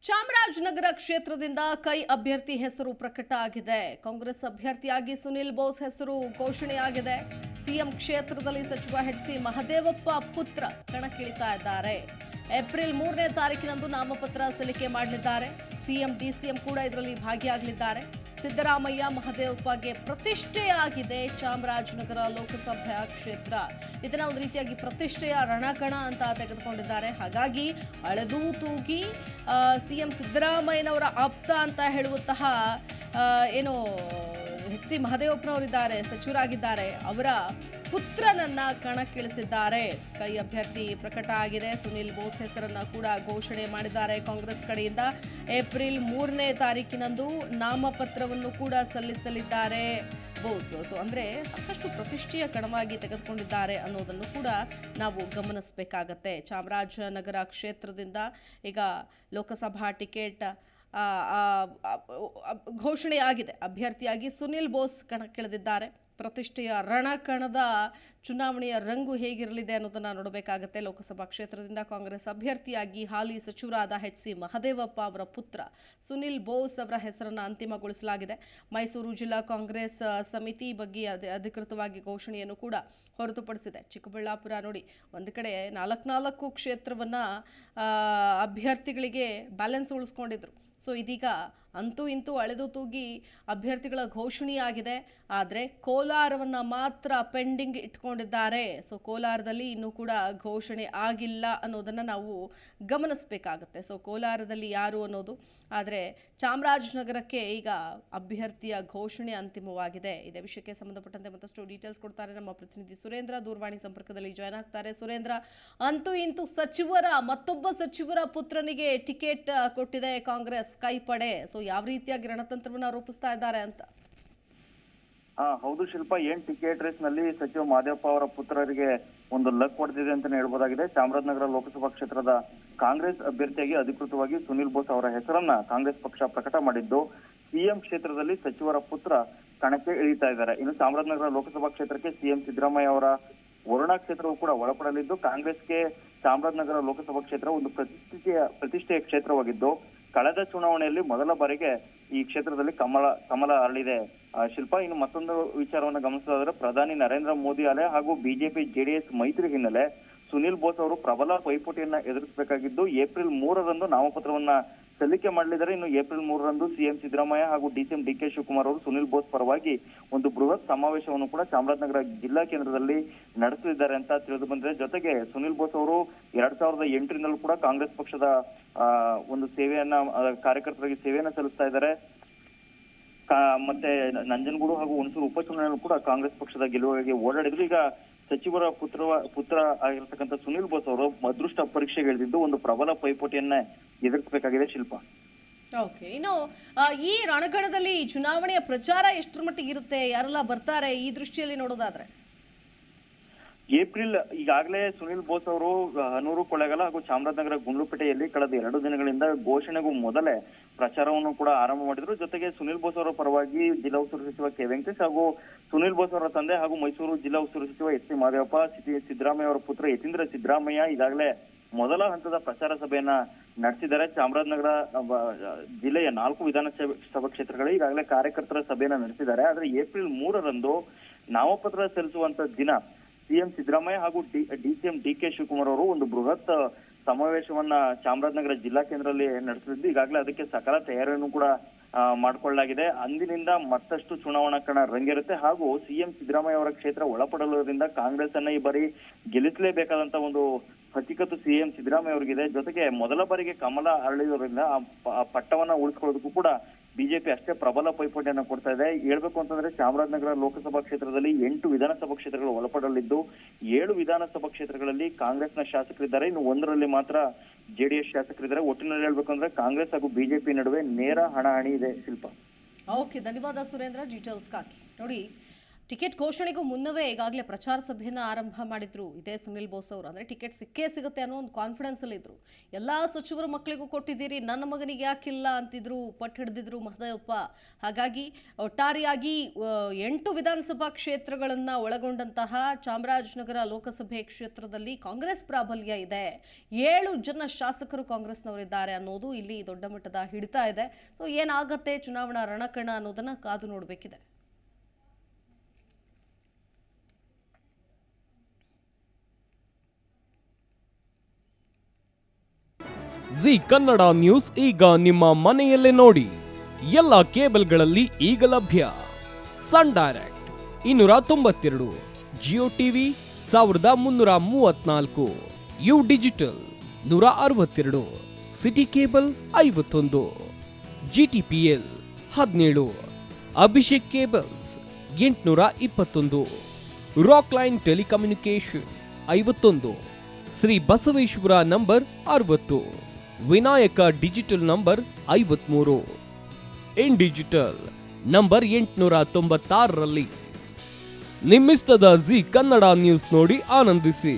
ಚಾಮರಾಜನಗರ ಕ್ಷೇತ್ರದಿಂದ ಕೈ ಅಭ್ಯರ್ಥಿ ಹೆಸರು ಪ್ರಕಟ ಆಗಿದೆ. ಕಾಂಗ್ರೆಸ್ ಅಭ್ಯರ್ಥಿಯಾಗಿ ಸುನಿಲ್ ಬೋಸ್ ಹೆಸರು ಘೋಷಣೆಯಾಗಿದೆ. ಸಿಎಂ ಕ್ಷೇತ್ರದಲ್ಲಿ ಸಚಿವ ಎಚ್.ಸಿ. ಮಹದೇವಪ್ಪ ಪುತ್ರ ಕಣಕ್ಕಿಳಿತಾ ಇದ್ದಾರೆ. ಏಪ್ರಿಲ್ 3ನೇ ತಾರೀಕಿನಂದು ನಾಮಪತ್ರ ಸಲ್ಲಿಕೆ ಮಾಡಲಿದ್ದಾರೆ. ಸಿಎಂ ಡಿಸಿಎಂ ಕೂಡ ಇದರಲ್ಲಿ ಭಾಗಿಯಾಗಲಿದ್ದಾರೆ. ಸಿದ್ದರಾಮಯ್ಯ ಮಹದೇವಪ್ಪಗೆ ಪ್ರತಿಷ್ಠೆಯಾಗಿದೆ ಚಾಮರಾಜನಗರ ಲೋಕಸಭಾ ಕ್ಷೇತ್ರ. ಇದನ್ನ ಒಂದು ರೀತಿಯಾಗಿ ಪ್ರತಿಷ್ಠೆಯ ರಣಕಣ ಅಂತ ತೆಗೆದುಕೊಂಡಿದ್ದಾರೆ. ಹಾಗಾಗಿ ಅಳೆದು ತೂಗಿ ಸಿಎಂ ಸಿದ್ದರಾಮಯ್ಯನವರ ಆಪ್ತ ಅಂತ ಹೇಳುವಂತಹ ಏನು ಎಚ್.ಸಿ. ಮಹದೇವಪ್ಪನವರಿದ್ದಾರೆ, ಸಚಿವರಾಗಿದ್ದಾರೆ, ಅವರ ಪುತ್ರನನ್ನ ಕಣಕ್ಕಿಳಿಸಿದ್ದಾರೆ. ಕೈ ಅಭ್ಯರ್ಥಿ ಪ್ರಕಟ ಆಗಿದೆ. ಸುನಿಲ್ ಬೋಸ್ ಹೆಸರನ್ನ ಕೂಡ ಘೋಷಣೆ ಮಾಡಿದ್ದಾರೆ ಕಾಂಗ್ರೆಸ್ ಕಡೆಯಿಂದ. ಏಪ್ರಿಲ್ 3ನೇ ತಾರೀಕಿನಂದು ನಾಮಪತ್ರವನ್ನು ಕೂಡ ಸಲ್ಲಿಸಲಿದ್ದಾರೆ ಬೋಸ್. ಅಂದ್ರೆ ಸಾಕಷ್ಟು ಪ್ರತಿಷ್ಠೆಯ ಕಣವಾಗಿ ತೆಗೆದುಕೊಂಡಿದ್ದಾರೆ ಅನ್ನೋದನ್ನು ಕೂಡ ನಾವು ಗಮನಿಸಬೇಕಾಗತ್ತೆ. ಚಾಮರಾಜನಗರ ಕ್ಷೇತ್ರದಿಂದ ಈಗ ಲೋಕಸಭಾ ಟಿಕೆಟ್ ಘೋಷಣೆಯಾಗಿದೆ. ಅಭ್ಯರ್ಥಿಯಾಗಿ ಸುನಿಲ್ ಬೋಸ್ ಕಣಕ್ಕಿಳಿದಿದ್ದಾರೆ. ಪ್ರತಿಷ್ಠೆಯ ರಣಕಣದ ಚುನಾವಣೆಯ ರಂಗು ಹೇಗಿರಲಿದೆ ಅನ್ನೋದನ್ನು ನೋಡಬೇಕಾಗತ್ತೆ. ಲೋಕಸಭಾ ಕ್ಷೇತ್ರದಿಂದ ಕಾಂಗ್ರೆಸ್ ಅಭ್ಯರ್ಥಿಯಾಗಿ ಹಾಲಿ ಸಚಿವರಾದ ಎಚ್.ಸಿ. ಮಹದೇವಪ್ಪ ಅವರ ಪುತ್ರ ಸುನಿಲ್ ಬೋಸ್ ಅವರ ಹೆಸರನ್ನು ಅಂತಿಮಗೊಳಿಸಲಾಗಿದೆ. ಮೈಸೂರು ಜಿಲ್ಲಾ ಕಾಂಗ್ರೆಸ್ ಸಮಿತಿ ಬಗ್ಗೆ ಅಧಿಕೃತವಾಗಿ ಘೋಷಣೆಯನ್ನು ಕೂಡ ಹೊರತುಪಡಿಸಿದೆ. ಚಿಕ್ಕಬಳ್ಳಾಪುರ ನೋಡಿ, ಒಂದು ಕಡೆ 4 ಕ್ಷೇತ್ರವನ್ನು ಅಭ್ಯರ್ಥಿಗಳಿಗೆ ಬ್ಯಾಲೆನ್ಸ್ ಉಳಿಸ್ಕೊಂಡಿದ್ರು. ಸೊ ಇದೀಗ ಅಂತೂ ಇಂತೂ ಅಳೆದು ತೂಗಿ ಅಭ್ಯರ್ಥಿಗಳ ಘೋಷಣೆಯಾಗಿದೆ. ಆದರೆ ಕೋಲಾರವನ್ನು ಮಾತ್ರ ಪೆಂಡಿಂಗ್ ಇಟ್ಕೊಂಡಿದ್ದಾರೆ. ಸೊ ಕೋಲಾರದಲ್ಲಿ ಇನ್ನೂ ಕೂಡ ಘೋಷಣೆ ಆಗಿಲ್ಲ ಅನ್ನೋದನ್ನು ನಾವು ಗಮನಿಸಬೇಕಾಗತ್ತೆ. ಸೊ ಕೋಲಾರದಲ್ಲಿ ಯಾರು ಅನ್ನೋದು. ಆದರೆ ಚಾಮರಾಜನಗರಕ್ಕೆ ಈಗ ಅಭ್ಯರ್ಥಿಯ ಘೋಷಣೆ ಅಂತಿಮವಾಗಿದೆ. ಇದೇ ವಿಷಯಕ್ಕೆ ಸಂಬಂಧಪಟ್ಟಂತೆ ಮತ್ತಷ್ಟು ಡೀಟೇಲ್ಸ್ ಕೊಡ್ತಾರೆ ನಮ್ಮ ಪ್ರತಿನಿಧಿ ಸುರೇಂದ್ರ. ದೂರವಾಣಿ ಸಂಪರ್ಕದಲ್ಲಿ ಜಾಯ್ನ್ ಆಗ್ತಾರೆ. ಸುರೇಂದ್ರ, ಅಂತೂ ಇಂತೂ ಮತ್ತೊಬ್ಬ ಸಚಿವರ ಪುತ್ರನಿಗೆ ಟಿಕೆಟ್ ಕೊಟ್ಟಿದೆ ಕಾಂಗ್ರೆಸ್ ಕೈಪಡೆ. ಸೊ ಯಾವ ರೀತಿಯಾಗಿ ರಣತಂತ್ರವನ್ನ ರೂಪಿಸ್ತಾ ಇದ್ದಾರೆ ಅಂತ? ಹೌದು ಶಿಲ್ಪ, ಏನ್ ಟಿಕೆಟ್ ರೇಸ್ ನಲ್ಲಿ ಸಚಿವ ಮಹದೇವಪ್ಪ ಅವರ ಪುತ್ರರಿಗೆ ಒಂದು ಲಕ್ ಹೊಡೆದಿದೆ ಅಂತಾನೆ ಹೇಳ್ಬೋದಾಗಿದೆ. ಚಾಮರಾಜನಗರ ಲೋಕಸಭಾ ಕ್ಷೇತ್ರದ ಕಾಂಗ್ರೆಸ್ ಅಭ್ಯರ್ಥಿಯಾಗಿ ಅಧಿಕೃತವಾಗಿ ಸುನಿಲ್ ಬೋಸ್ ಅವರ ಹೆಸರನ್ನ ಕಾಂಗ್ರೆಸ್ ಪಕ್ಷ ಪ್ರಕಟ ಮಾಡಿದ್ದು, ಸಿಎಂ ಕ್ಷೇತ್ರದಲ್ಲಿ ಸಚಿವರ ಪುತ್ರ ಕಣಕ್ಕೆ ಇಳಿತಾ ಇದ್ದಾರೆ. ಇನ್ನು ಚಾಮರಾಜನಗರ ಲೋಕಸಭಾ ಕ್ಷೇತ್ರಕ್ಕೆ ಸಿಎಂ ಸಿದ್ದರಾಮಯ್ಯ ಅವರ ವರುಣಾ ಕ್ಷೇತ್ರವು ಕೂಡ ಒಳಪಡಲಿದ್ದು, ಕಾಂಗ್ರೆಸ್ಗೆ ಚಾಮರಾಜನಗರ ಲೋಕಸಭಾ ಕ್ಷೇತ್ರ ಒಂದು ಪ್ರತಿಷ್ಠೆಯ ಕ್ಷೇತ್ರವಾಗಿದ್ದು, ಕಳೆದ ಚುನಾವಣೆಯಲ್ಲಿ ಮೊದಲ ಬಾರಿಗೆ ಈ ಕ್ಷೇತ್ರದಲ್ಲಿ ಕಮಲ ಅರಳಿದೆ ಶಿಲ್ಪ. ಇನ್ನು ಮತ್ತೊಂದು ವಿಚಾರವನ್ನು ಗಮನಿಸೋದಾದ್ರೆ, ಪ್ರಧಾನಿ ನರೇಂದ್ರ ಮೋದಿ ಅಲೆ ಹಾಗೂ ಬಿಜೆಪಿ ಜೆಡಿಎಸ್ ಮೈತ್ರಿ ಹಿನ್ನೆಲೆ ಸುನಿಲ್ ಬೋಸ್ ಅವರು ಪ್ರಬಲ ಪೈಪೋಟಿಯನ್ನ ಎದುರಿಸಬೇಕಾಗಿದ್ದು, ಏಪ್ರಿಲ್ 3ರಂದು ನಾಮಪತ್ರವನ್ನ ಸಲ್ಲಿಕೆ ಮಾಡಲಿದ್ದಾರೆ. ಇನ್ನು ಏಪ್ರಿಲ್ 3ರಂದು ಸಿಎಂ ಸಿದ್ದರಾಮಯ್ಯ ಹಾಗೂ ಡಿಸಿಎಂ ಡಿ.ಕೆ. ಶಿವಕುಮಾರ್ ಅವರು ಸುನಿಲ್ ಬೋಸ್ ಪರವಾಗಿ ಒಂದು ಬೃಹತ್ ಸಮಾವೇಶವನ್ನು ಕೂಡ ಚಾಮರಾಜನಗರ ಜಿಲ್ಲಾ ಕೇಂದ್ರದಲ್ಲಿ ನಡೆಸಲಿದ್ದಾರೆ ಅಂತ ತಿಳಿದು ಬಂದಿದೆ. ಜೊತೆಗೆ ಸುನಿಲ್ ಬೋಸ್ ಅವರು 2008ರಿಂದಲೂ ಕೂಡ ಕಾಂಗ್ರೆಸ್ ಪಕ್ಷದ ಒಂದು ಕಾರ್ಯಕರ್ತರಿಗೆ ಸೇವೆಯನ್ನ ಸಲ್ಲಿಸ್ತಾ ಇದ್ದಾರೆ. ಮತ್ತೆ ನಂಜನಗೂಡು ಹಾಗೂ ಹುಣಸೂರು ಉಪಚುನಾವಣೆಯಲ್ಲೂ ಕೂಡ ಕಾಂಗ್ರೆಸ್ ಪಕ್ಷದ ಗೆಲುವಿಗೆ ಓಡಾಡಿದ್ರು. ಈಗ ಸಚಿವರ ಪುತ್ರ ಆಗಿರತಕ್ಕಂಥ ಸುನಿಲ್ ಬೋಸ್ ಅವರು ಅದೃಷ್ಟ ಪರೀಕ್ಷೆಗೆ ಇಳಿದಿದ್ದು ಒಂದು ಪ್ರಬಲ ಪೈಪೋಟಿಯನ್ನ ಎದುರಿಸಬೇಕಾಗಿದೆ ಶಿಲ್ಪ. ಓಕೆ, ಇನ್ನು ಈ ರಣಕಣದಲ್ಲಿ ಚುನಾವಣೆಯ ಪ್ರಚಾರ ಎಷ್ಟರ ಮಟ್ಟಿಗೆ ಇರುತ್ತೆ, ಯಾರೆಲ್ಲ ಬರ್ತಾರೆ ಈ ದೃಷ್ಟಿಯಲ್ಲಿ ನೋಡೋದಾದ್ರೆ? ಏಪ್ರಿಲ್ ಈಗಾಗಲೇ ಸುನಿಲ್ ಬೋಸ್ ಅವರು ಹನೂರು, ಕೊಳ್ಳೇಗಾಲ ಹಾಗೂ ಚಾಮರಾಜನಗರ ಗುಂಡ್ಲುಪೇಟೆಯಲ್ಲಿ ಕಳೆದ 2 ದಿನಗಳಿಂದ ಘೋಷಣೆಗೂ ಮೊದಲೇ ಪ್ರಚಾರವನ್ನು ಕೂಡ ಆರಂಭ ಮಾಡಿದ್ರು. ಜೊತೆಗೆ ಸುನಿಲ್ ಬೋಸ್ ಅವರ ಪರವಾಗಿ ಜಿಲ್ಲಾ ಉಸ್ತುವಾರಿ ಸಚಿವ ಕೆ ವೆಂಕಟೇಶ್ ಹಾಗೂ ಸುನಿಲ್ ಬೋಸ್ ಅವರ ತಂದೆ ಹಾಗೂ ಮೈಸೂರು ಜಿಲ್ಲಾ ಉಸ್ತುವಾರಿ ಸಚಿವ ಎಚ್.ಸಿ. ಮಹದೇವಪ್ಪ, ಸಿದ್ದರಾಮಯ್ಯ ಅವರ ಪುತ್ರ ಯತೀಂದ್ರ ಸಿದ್ದರಾಮಯ್ಯ ಈಗಾಗಲೇ ಮೊದಲ ಹಂತದ ಪ್ರಚಾರ ಸಭೆಯನ್ನ ನಡೆಸಿದ್ದಾರೆ. ಚಾಮರಾಜನಗರ ಜಿಲ್ಲೆಯ 4 ವಿಧಾನಸಭಾ ಕ್ಷೇತ್ರಗಳಲ್ಲಿ ಈಗಾಗಲೇ ಕಾರ್ಯಕರ್ತರ ಸಭೆಯನ್ನ ನಡೆಸಿದ್ದಾರೆ. ಆದ್ರೆ ಏಪ್ರಿಲ್ 3ರಂದು ನಾಮಪತ್ರ ಸಲ್ಲಿಸುವಂತ ದಿನ ಸಿಎಂ ಸಿದ್ದರಾಮಯ್ಯ ಹಾಗೂ ಡಿಸಿಎಂ ಡಿ.ಕೆ. ಶಿವಕುಮಾರ್ ಅವರು ಒಂದು ಬೃಹತ್ ಸಮಾವೇಶವನ್ನ ಚಾಮರಾಜನಗರ ಜಿಲ್ಲಾ ಕೇಂದ್ರದಲ್ಲಿ ನಡೆಸಲಿದ್ದು, ಈಗಾಗಲೇ ಅದಕ್ಕೆ ಸಕಲ ತಯಾರಿಯನ್ನು ಕೂಡ ಮಾಡಿಕೊಳ್ಳಲಾಗಿದೆ. ಅಂದಿನಿಂದ ಮತ್ತಷ್ಟು ಚುನಾವಣಾ ಕಣ ರಂಗೇರುತ್ತೆ ಹಾಗೂ ಸಿಎಂ ಸಿದ್ದರಾಮಯ್ಯ ಅವರ ಕ್ಷೇತ್ರ ಒಳಪಡಲುವುದರಿಂದ ಕಾಂಗ್ರೆಸ್ ಅನ್ನ ಈ ಬಾರಿ ಗೆಲ್ಲಿಸಲೇಬೇಕಾದಂತ ಒಂದು ಹಚಿಕತ್ತು ಸಿಎಂ ಸಿದ್ದರಾಮಯ್ಯ ಅವರಿಗಿದೆ. ಜೊತೆಗೆ ಮೊದಲ ಬಾರಿಗೆ ಕಮಲ ಅರಳಿರೋದ್ರಿಂದ ಆ ಪಟ್ಟವನ್ನ ಉಳಿಸ್ಕೊಳ್ಳೋದಕ್ಕೂ ಕೂಡ ಬಿಜೆಪಿ ಅಷ್ಟೇ ಪ್ರಬಲ ಪೈಪೋಟಿಯನ್ನ ಕೊಡ್ತಾ ಇದೆ. ಹೇಳ್ಬೇಕು ಅಂತಂದ್ರೆ ಚಾಮರಾಜನಗರ ಲೋಕಸಭಾ ಕ್ಷೇತ್ರದಲ್ಲಿ 8 ವಿಧಾನಸಭಾ ಕ್ಷೇತ್ರಗಳು ಒಳಪಡಲಿದ್ದು, 7 ವಿಧಾನಸಭಾ ಕ್ಷೇತ್ರಗಳಲ್ಲಿ ಕಾಂಗ್ರೆಸ್ನ ಶಾಸಕರಿದ್ದಾರೆ, ಇನ್ನು 1ರಲ್ಲಿ ಮಾತ್ರ ಜೆಡಿಎಸ್ ಶಾಸಕರಿದ್ದಾರೆ. ಒಟ್ಟಿನಲ್ಲಿ ಹೇಳ್ಬೇಕು ಅಂದ್ರೆ ಕಾಂಗ್ರೆಸ್ ಹಾಗೂ ಬಿಜೆಪಿ ನಡುವೆ ನೇರ ಹಣಾಹಣಿ ಇದೆ ಶಿಲ್ಪ. ಓಕೆ, ಧನ್ಯವಾದ ಸುರೇಂದ್ರ ಡೀಟೇಲ್ಸ್ಗಾಗಿ. ನೋಡಿ, ಟಿಕೆಟ್ ಘೋಷಣೆಗೂ ಮುನ್ನವೇ ಈಗಾಗಲೇ ಪ್ರಚಾರ ಸಭೆಯನ್ನು ಆರಂಭ ಮಾಡಿದ್ರು ಇದೇ ಸುನಿಲ್ ಬೋಸ್ ಅವರು. ಅಂದರೆ ಟಿಕೆಟ್ ಸಿಕ್ಕೇ ಸಿಗುತ್ತೆ ಅನ್ನೋ ಒಂದು ಕಾನ್ಫಿಡೆನ್ಸಲ್ಲಿ ಇದ್ರು. ಎಲ್ಲ ಸಚಿವರ ಮಕ್ಕಳಿಗೂ ಕೊಟ್ಟಿದ್ದೀರಿ, ನನ್ನ ಮಗನಿಗೆ ಯಾಕಿಲ್ಲ ಅಂತಿದ್ರು, ಪಟ್ಟು ಹಿಡಿದಿದ್ರು ಮಹದೇವಪ್ಪ. ಹಾಗಾಗಿ ಒಟ್ಟಾರೆಯಾಗಿ 8 ವಿಧಾನಸಭಾ ಕ್ಷೇತ್ರಗಳನ್ನು ಒಳಗೊಂಡಂತಹ ಚಾಮರಾಜನಗರ ಲೋಕಸಭೆ ಕ್ಷೇತ್ರದಲ್ಲಿ ಕಾಂಗ್ರೆಸ್ ಪ್ರಾಬಲ್ಯ ಇದೆ. 7 ಜನ ಶಾಸಕರು ಕಾಂಗ್ರೆಸ್ನವರಿದ್ದಾರೆ ಅನ್ನೋದು ಇಲ್ಲಿ ದೊಡ್ಡ ಮಟ್ಟದ ಹಿಡಿತಾ ಇದೆ. ಸೊ ಏನಾಗತ್ತೆ ಚುನಾವಣಾ ರಣಕಣ ಅನ್ನೋದನ್ನ ಕಾದು ನೋಡಬೇಕಿದೆ. ಜಿ ಕನ್ನಡ ನ್ಯೂಸ್ ಈಗ ನಿಮ್ಮ ಮನೆಯಲ್ಲೇ ನೋಡಿ. ಎಲ್ಲ ಕೇಬಲ್ಗಳಲ್ಲಿ ಈಗ ಲಭ್ಯ. Sun Direct 292, Jio TV 1334, U digital 162, city cable 51, GTPL 17, Abhishek cables 821, Rockline telecommunication 51, Shri Basaveshwara number 60, Vinayaka digital number 53, in digital number 896ರಲ್ಲಿ. ನಿಮ್ಮಿಸ್ತದ ಜಿ ಕನ್ನಡ ನ್ಯೂಸ್ ನೋಡಿ ಆನಂದಿಸಿ.